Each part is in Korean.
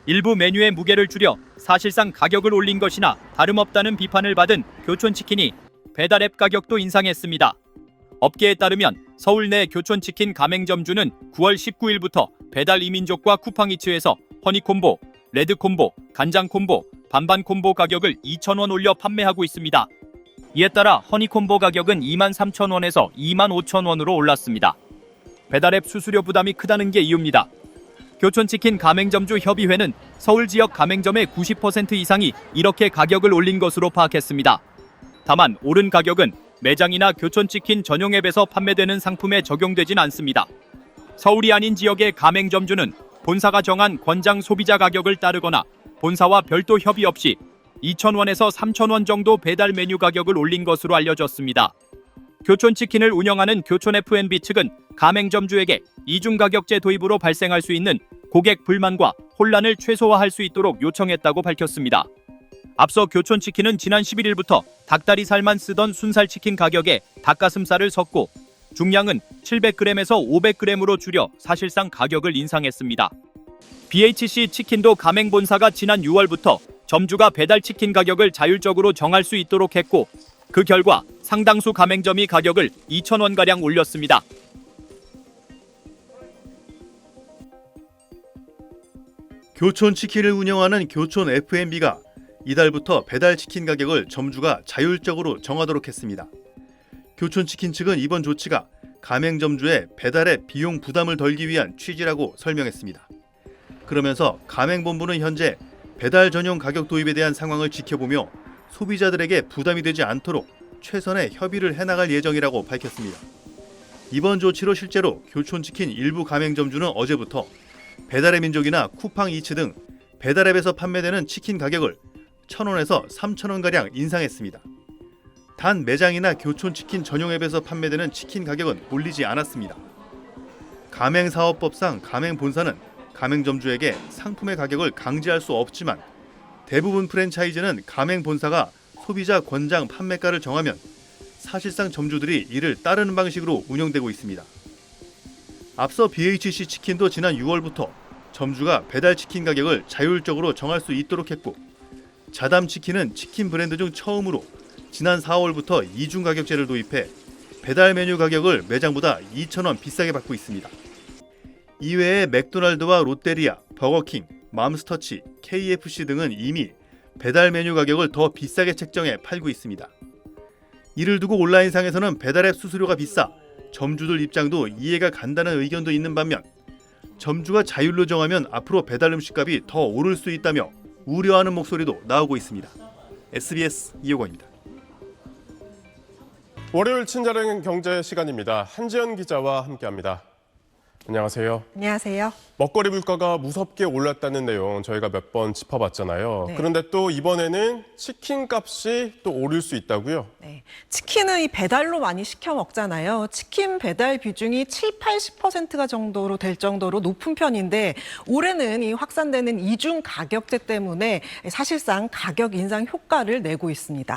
일부 메뉴의 무게를 줄여 사실상 가격을 올린 것이나 다름없다는 비판을 받은 교촌치킨이 배달앱 가격도 인상했습니다. 업계에 따르면 서울 내 교촌치킨 가맹점주는 9월 19일부터 배달 이민족과 쿠팡이츠에서 허니콤보, 레드콤보, 간장콤보, 반반콤보 가격을 2,000원 올려 판매하고 있습니다. 이에 따라 허니콤보 가격은 23,000원에서 25,000원으로 올랐습니다. 배달앱 수수료 부담이 크다는 게 이유입니다. 교촌치킨 가맹점주 협의회는 서울 지역 가맹점의 90% 이상이 이렇게 가격을 올린 것으로 파악했습니다. 다만 오른 가격은 매장이나 교촌치킨 전용 앱에서 판매되는 상품에 적용되진 않습니다. 서울이 아닌 지역의 가맹점주는 본사가 정한 권장 소비자 가격을 따르거나 본사와 별도 협의 없이 2,000원에서 3,000원 정도 배달 메뉴 가격을 올린 것으로 알려졌습니다. 교촌치킨을 운영하는 교촌 F&B 측은 가맹점주에게 이중 가격제 도입으로 발생할 수 있는 고객 불만과 혼란을 최소화할 수 있도록 요청했다고 밝혔습니다. 앞서 교촌치킨은 지난 11일부터 닭다리살만 쓰던 순살치킨 가격에 닭가슴살을 섞고 중량은 700g에서 500g으로 줄여 사실상 가격을 인상했습니다. BHC 치킨도 가맹본사가 지난 6월부터 점주가 배달치킨 가격을 자율적으로 정할 수 있도록 했고 그 결과 상당수 가맹점이 가격을 2,000원가량 올렸습니다. 교촌치킨을 운영하는 교촌 F&B가 이달부터 배달치킨 가격을 점주가 자율적으로 정하도록 했습니다. 교촌치킨 측은 이번 조치가 가맹점주의 배달의 비용 부담을 덜기 위한 취지라고 설명했습니다. 그러면서 가맹본부는 현재 배달 전용 가격 도입에 대한 상황을 지켜보며 소비자들에게 부담이 되지 않도록 최선의 협의를 해나갈 예정이라고 밝혔습니다. 이번 조치로 실제로 교촌치킨 일부 가맹점주는 어제부터 배달의 민족이나 쿠팡이츠 등 배달앱에서 판매되는 치킨 가격을 1,000원에서 3,000원가량 인상했습니다. 단 매장이나 교촌치킨 전용 앱에서 판매되는 치킨 가격은 올리지 않았습니다. 가맹사업법상 가맹본사는 가맹점주에게 상품의 가격을 강제할 수 없지만 대부분 프랜차이즈는 가맹본사가 소비자 권장 판매가를 정하면 사실상 점주들이 이를 따르는 방식으로 운영되고 있습니다. 앞서 BHC 치킨도 지난 6월부터 점주가 배달치킨 가격을 자율적으로 정할 수 있도록 했고 자담치킨은 치킨 브랜드 중 처음으로 지난 4월부터 이중 가격제를 도입해 배달 메뉴 가격을 매장보다 2,000원 비싸게 받고 있습니다. 이외에 맥도날드와 롯데리아, 버거킹, 맘스터치, KFC 등은 이미 배달 메뉴 가격을 더 비싸게 책정해 팔고 있습니다. 이를 두고 온라인상에서는 배달앱 수수료가 비싸 점주들 입장도 이해가 간다는 의견도 있는 반면 점주가 자율로 정하면 앞으로 배달 음식값이 더 오를 수 있다며 우려하는 목소리도 나오고 있습니다. SBS 이효건입니다. 월요일 친절한 경제 시간입니다. 한지연 기자와 함께합니다. 안녕하세요. 안녕하세요. 먹거리 물가가 무섭게 올랐다는 내용 저희가 몇 번 짚어봤잖아요. 네. 그런데 또 이번에는 치킨 값이 또 오를 수 있다고요? 네. 치킨은 이 배달로 많이 시켜 먹잖아요. 치킨 배달 비중이 70-80%가 정도로 될 정도로 높은 편인데 올해는 이 확산되는 이중 가격제 때문에 사실상 가격 인상 효과를 내고 있습니다.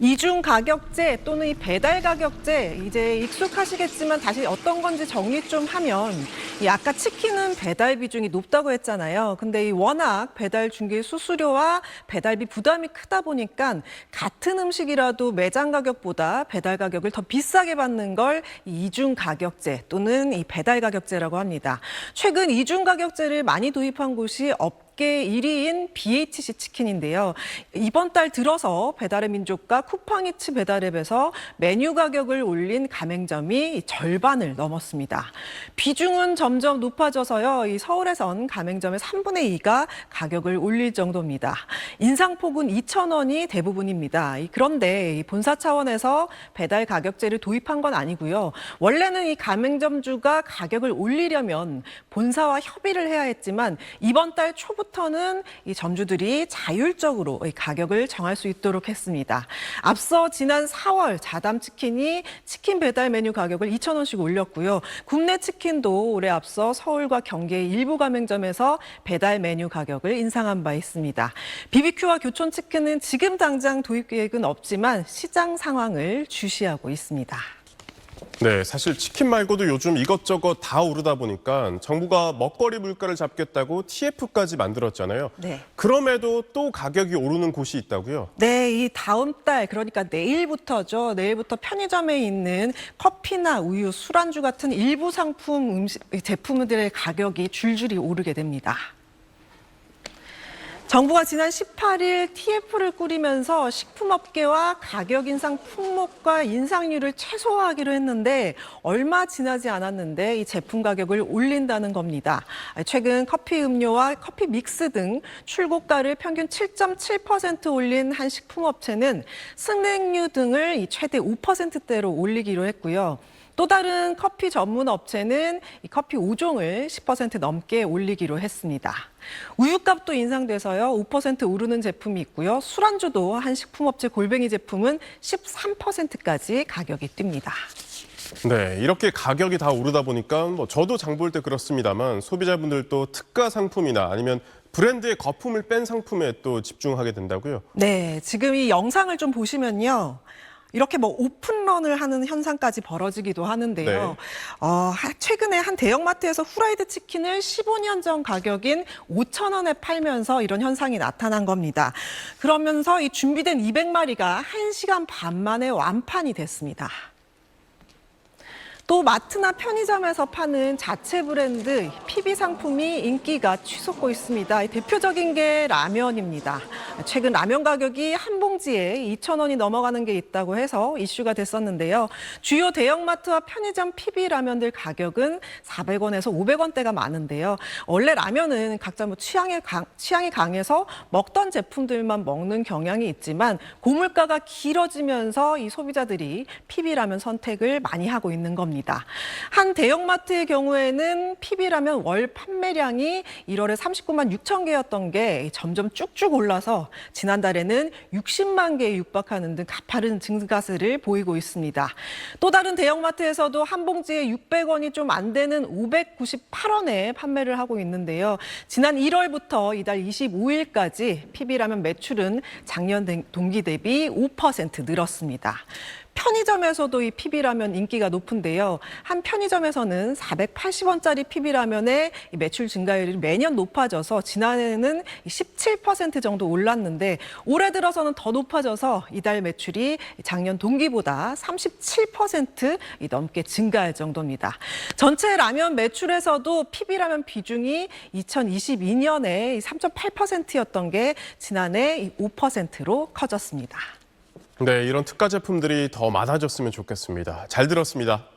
이중 가격제 또는 이 배달 가격제 이제 익숙하시겠지만 다시 어떤 건지 정리 좀 하면 이 아까 치킨은 배달 비중이 높다고 했잖아요. 근데 이 워낙 배달 중개 수수료와 배달비 부담이 크다 보니까 같은 음식이라도 매장 가격보다 배달 가격을 더 비싸게 받는 걸 이중 가격제 또는 이 배달 가격제라고 합니다. 최근 이중 가격제를 많이 도입한 곳이 업계 1위인 BHC 치킨인데요. 이번 달 들어서 배달의 민족과 쿠팡이츠 배달앱에서 메뉴 가격을 올린 가맹점이 절반을 넘었습니다. 비중은 점점 높아져서요. 이 서울에선 가맹점의 3분의 2가 가격을 올릴 정도입니다. 인상폭은 2,000원이 대부분입니다. 그런데 이 본사 차원에서 배달 가격제를 도입한 건 아니고요. 원래는 이 가맹점주가 가격을 올리려면 본사와 협의를 해야 했지만 이번 달 초부터는 이 점주들이 자율적으로 이 가격을 정할 수 있도록 했습니다. 앞서 지난 4월 자담치킨이 치킨 배달 메뉴 가격을 2,000원씩 올렸고요. 굽네 치킨도 올해 앞서 서울과 경기의 일부 가맹점에서 배달 메뉴 가격을 인상한 바 있습니다. BBQ와 교촌치킨은 지금 당장 도입 계획은 없지만 시장 상황을 주시하고 있습니다. 네, 사실 치킨 말고도 요즘 이것저것 다 오르다 보니까 정부가 먹거리 물가를 잡겠다고 TF까지 만들었잖아요. 네. 그럼에도 또 가격이 오르는 곳이 있다고요? 네, 이 다음 달, 그러니까 내일부터죠. 내일부터 편의점에 있는 커피나 우유, 술안주 같은 일부 상품 제품들의 가격이 줄줄이 오르게 됩니다. 정부가 지난 18일 TF를 꾸리면서 식품업계와 가격 인상 품목과 인상률을 최소화하기로 했는데 얼마 지나지 않았는데 이 제품 가격을 올린다는 겁니다. 최근 커피 음료와 커피 믹스 등 출고가를 평균 7.7% 올린 한 식품업체는 승냉류 등을 최대 5%대로 올리기로 했고요. 또 다른 커피 전문 업체는 이 커피 5종을 10% 넘게 올리기로 했습니다. 우유값도 인상돼서요, 5% 오르는 제품이 있고요. 술안주도 한 식품업체 골뱅이 제품은 13%까지 가격이 뜁니다. 네, 이렇게 가격이 다 오르다 보니까 저도 장 볼 때 그렇습니다만 소비자분들도 특가 상품이나 아니면 브랜드의 거품을 뺀 상품에 또 집중하게 된다고요? 네, 지금 이 영상을 좀 보시면요. 이렇게 오픈런을 하는 현상까지 벌어지기도 하는데요. 최근에 한 대형마트에서 후라이드 치킨을 15년 전 가격인 5,000원에 팔면서 이런 현상이 나타난 겁니다. 그러면서 이 준비된 200마리가 1시간 반 만에 완판이 됐습니다. 또 마트나 편의점에서 파는 자체 브랜드 PB 상품이 인기가 치솟고 있습니다. 대표적인 게 라면입니다. 최근 라면 가격이 한 봉지에 2,000원이 넘어가는 게 있다고 해서 이슈가 됐었는데요. 주요 대형마트와 편의점 PB 라면들 가격은 400원에서 500원대가 많은데요. 원래 라면은 각자 취향이 강해서 먹던 제품들만 먹는 경향이 있지만 고물가가 길어지면서 이 소비자들이 PB 라면 선택을 많이 하고 있는 겁니다. 한 대형마트의 경우에는 PB라면 월 판매량이 1월에 39만 6천 개였던 게 점점 쭉쭉 올라서 지난달에는 60만 개에 육박하는 등 가파른 증가세를 보이고 있습니다. 또 다른 대형마트에서도 한 봉지에 600원이 좀 안 되는 598원에 판매를 하고 있는데요. 지난 1월부터 이달 25일까지 PB라면 매출은 작년 동기 대비 5% 늘었습니다. 편의점에서도 이 PB라면 인기가 높은데요. 한 편의점에서는 480원짜리 PB라면의 매출 증가율이 매년 높아져서 지난해에는 17% 정도 올랐는데 올해 들어서는 더 높아져서 이달 매출이 작년 동기보다 37% 넘게 증가할 정도입니다. 전체 라면 매출에서도 PB라면 비중이 2022년에 3.8%였던 게 지난해 5%로 커졌습니다. 네, 이런 특가 제품들이 더 많아졌으면 좋겠습니다. 잘 들었습니다.